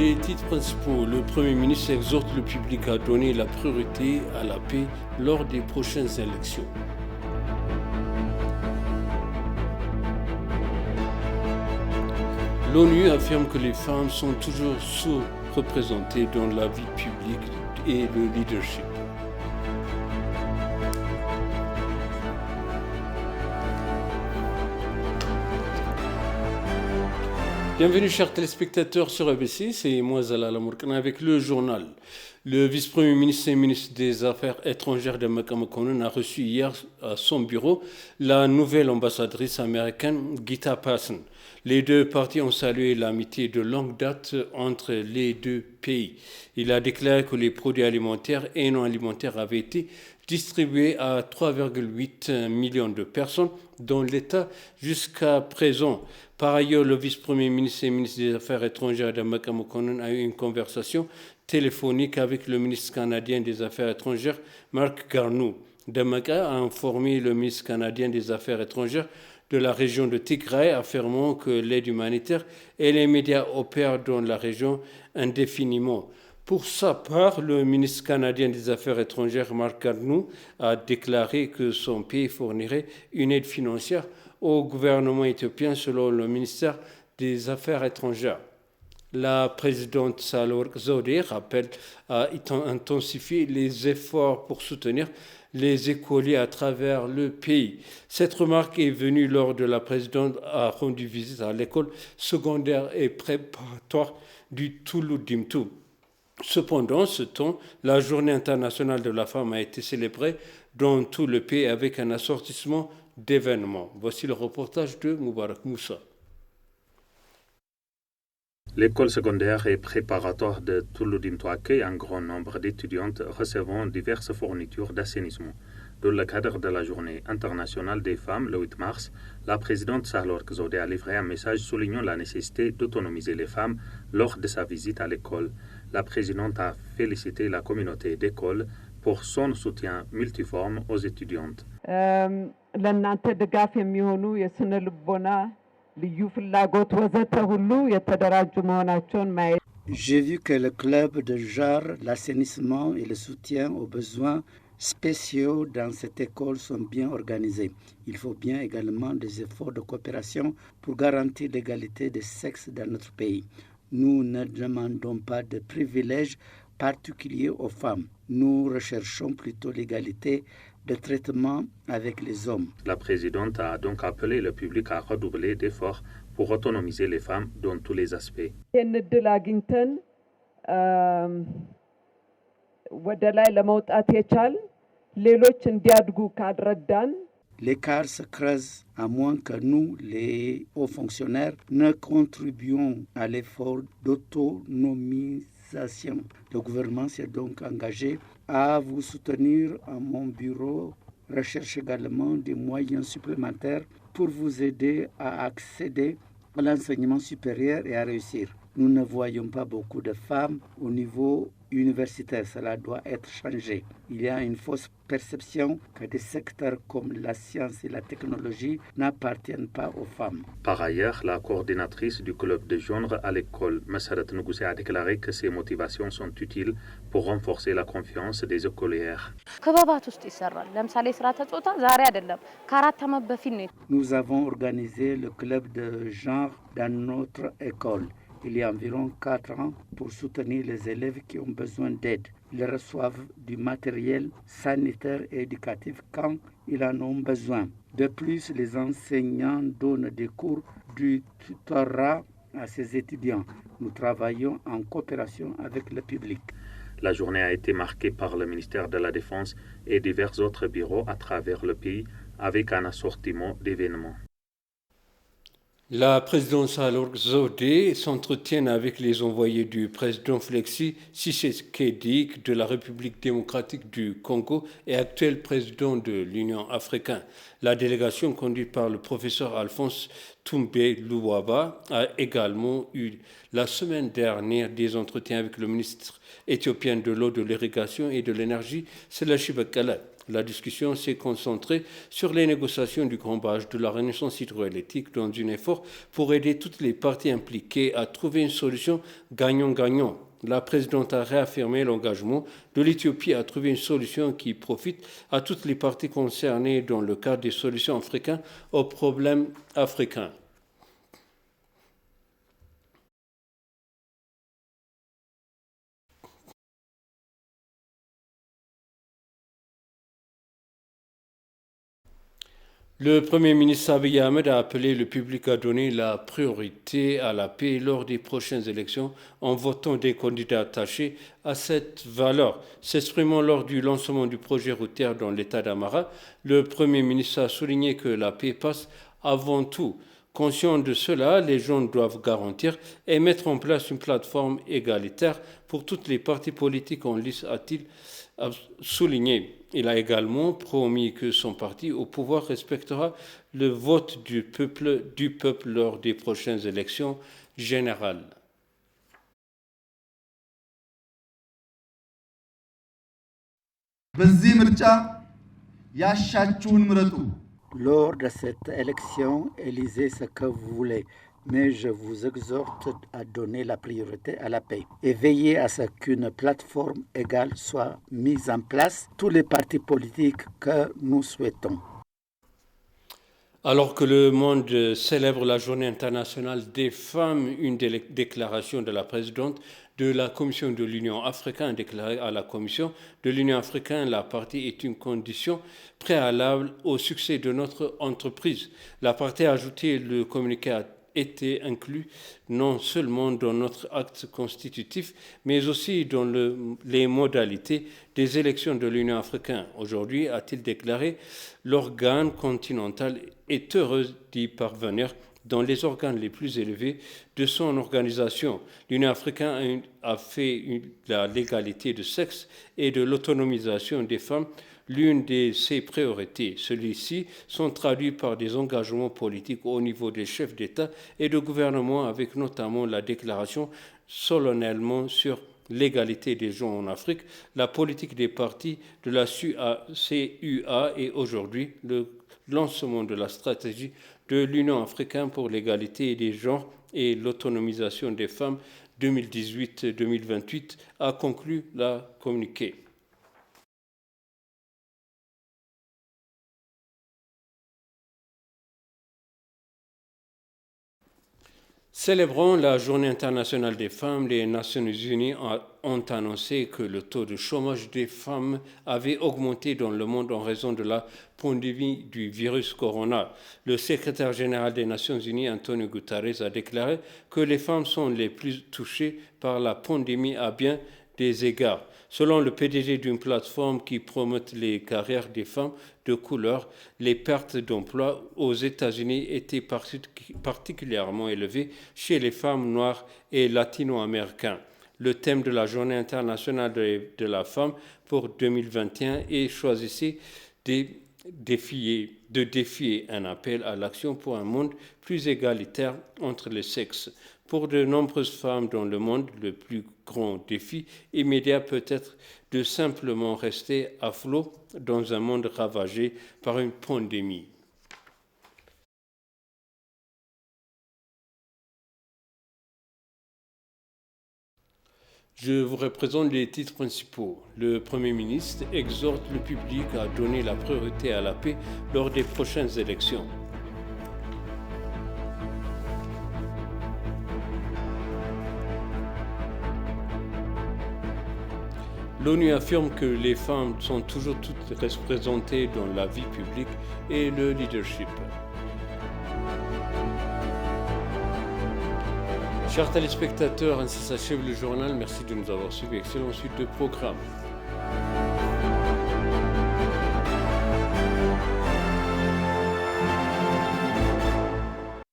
Les titres principaux. Le Premier ministre exhorte le public à donner la priorité à la paix lors des prochaines élections. L'ONU affirme que les femmes sont toujours sous-représentées dans la vie publique et le leadership. Bienvenue chers téléspectateurs sur ABC, c'est moi Zala Lamourkana avec le journal. Le vice-premier ministre et ministre des Affaires étrangères de Makamakonnen a reçu hier à son bureau la nouvelle ambassadrice américaine Gita Passon. Les deux parties ont salué l'amitié de longue date entre les deux pays. Il a déclaré que les produits alimentaires et non alimentaires avaient été distribués à 3,8 millions de personnes dans l'État jusqu'à présent. Par ailleurs, le vice-premier ministre et ministre des Affaires étrangères de Makamakonnen a eu une conversation téléphonique avec le ministre canadien des Affaires étrangères, Mark Garneau. Damaca a informé le ministre canadien des Affaires étrangères de la région de Tigray, affirmant que l'aide humanitaire et les médias opèrent dans la région indéfiniment. Pour sa part, le ministre canadien des Affaires étrangères, Mark Garneau, a déclaré que son pays fournirait une aide financière au gouvernement éthiopien selon le ministère des Affaires étrangères. La présidente Sahle-Work Zewde rappelle à intensifier les efforts pour soutenir les écoliers à travers le pays. Cette remarque est venue lors de la présidente a rendu visite à l'école secondaire et préparatoire du Touloudimtou. Cependant, ce temps, la journée internationale de la femme a été célébrée dans tout le pays avec un assortissement d'événements. Voici le reportage de Moubarak Moussa. L'école secondaire et préparatoire de Touloudimtou accueille un grand nombre d'étudiantes recevant diverses fournitures d'assainissement. Dans le cadre de la journée internationale des femmes, le 8 mars, la présidente Sahle-Work Zewde a livré un message soulignant la nécessité d'autonomiser les femmes lors de sa visite à l'école. La présidente a félicité la communauté d'école pour son soutien multiforme aux étudiantes. J'ai vu que le club de genre, l'assainissement et le soutien aux besoins spéciaux dans cette école sont bien organisés. Il faut bien également des efforts de coopération pour garantir l'égalité des sexes dans notre pays. Nous ne demandons pas de privilèges particuliers aux femmes. Nous recherchons plutôt l'égalité de traitement avec les hommes. La présidente a donc appelé le public à redoubler d'efforts pour autonomiser les femmes dans tous les aspects. L'écart se creuse à moins que nous, les hauts fonctionnaires, ne contribuions à l'effort d'autonomisation. Le gouvernement s'est donc engagé à vous soutenir à mon bureau, recherche également des moyens supplémentaires pour vous aider à accéder à l'enseignement supérieur et à réussir. Nous ne voyons pas beaucoup de femmes au niveau universitaire. Cela doit être changé. Il y a une fausse perception que des secteurs comme la science et la technologie n'appartiennent pas aux femmes. Par ailleurs, la coordinatrice du club de genre à l'école, Massarat Nougoussé, a déclaré que ces motivations sont utiles pour renforcer la confiance des écolières. Nous avons organisé le club de genre dans notre école. Il y a environ 4 ans pour soutenir les élèves qui ont besoin d'aide. Ils reçoivent du matériel sanitaire et éducatif quand ils en ont besoin. De plus, les enseignants donnent des cours du tutorat à ces étudiants. Nous travaillons en coopération avec le public. La journée a été marquée par le ministère de la Défense et divers autres bureaux à travers le pays avec un assortiment d'événements. La présidente Sahle-Work Zewde s'entretient avec les envoyés du président Félix Tshisekedi de la République démocratique du Congo et actuel président de l'Union africaine. La délégation conduite par le professeur Alphonse Toumbe Luwaba a également eu la semaine dernière des entretiens avec le ministre éthiopien de l'eau, de l'irrigation et de l'énergie, Selachie Bekele. La discussion s'est concentrée sur les négociations du grand barrage de la Renaissance hydroélectrique dans un effort pour aider toutes les parties impliquées à trouver une solution gagnant-gagnant. La présidente a réaffirmé l'engagement de l'Éthiopie à trouver une solution qui profite à toutes les parties concernées dans le cadre des solutions africaines aux problèmes africains. Le Premier ministre Abiy Ahmed a appelé le public à donner la priorité à la paix lors des prochaines élections en votant des candidats attachés à cette valeur. S'exprimant lors du lancement du projet routier dans l'État d'Amara, le Premier ministre a souligné que la paix passe avant tout. Conscient de cela, les gens doivent garantir et mettre en place une plateforme égalitaire pour toutes les partis politiques en lice, a-t-il souligné. Il a également promis que son parti au pouvoir respectera le vote du peuple lors des prochaines élections générales. Lors de cette élection, élisez ce que vous voulez, mais je vous exhorte à donner la priorité à la paix et veillez à ce qu'une plateforme égale soit mise en place, tous les partis politiques que nous souhaitons. Alors que le monde célèbre la Journée internationale des femmes, une déclaration de la présidente de la Commission de l'Union africaine a déclaré à la Commission de l'Union africaine la partie est une condition préalable au succès de notre entreprise. La partie a ajouté le communiqué a été inclus non seulement dans notre acte constitutif, mais aussi dans les modalités des élections de l'Union africaine. Aujourd'hui, a-t-il déclaré, l'organe continental est heureux d'y parvenir dans les organes les plus élevés de son organisation. L'Union africaine a fait la l'égalité de sexe et de l'autonomisation des femmes l'une de ses priorités. Ceux-ci sont traduits par des engagements politiques au niveau des chefs d'État et de gouvernement, avec notamment la déclaration solennellement sur l'égalité des genres en Afrique, la politique des partis de la CUA et aujourd'hui le lancement de la stratégie de l'Union africaine pour l'égalité des genres et l'autonomisation des femmes 2018-2028 a conclu la communiqué. Célébrant la Journée internationale des femmes, les Nations unies ont annoncé que le taux de chômage des femmes avait augmenté dans le monde en raison de la pandémie du virus corona. Le secrétaire général des Nations unies, Antonio Guterres, a déclaré que les femmes sont les plus touchées par la pandémie à bien des égards. Selon le PDG d'une plateforme qui promeut les carrières des femmes de couleur, les pertes d'emploi aux États-Unis étaient particulièrement élevées chez les femmes noires et latino-américaines. Le thème de la Journée internationale de la femme pour 2021 est choisissez de défier un appel à l'action pour un monde plus égalitaire entre les sexes. Pour de nombreuses femmes dans le monde, le plus grand défi immédiat peut être de simplement rester à flot dans un monde ravagé par une pandémie. Je vous représente les titres principaux. Le Premier ministre exhorte le public à donner la priorité à la paix lors des prochaines élections. L'ONU affirme que les femmes sont toujours toutes représentées dans la vie publique et le leadership. Chers téléspectateurs, ainsi s'achève le journal. Merci de nous avoir suivis. Excellente suite de programme.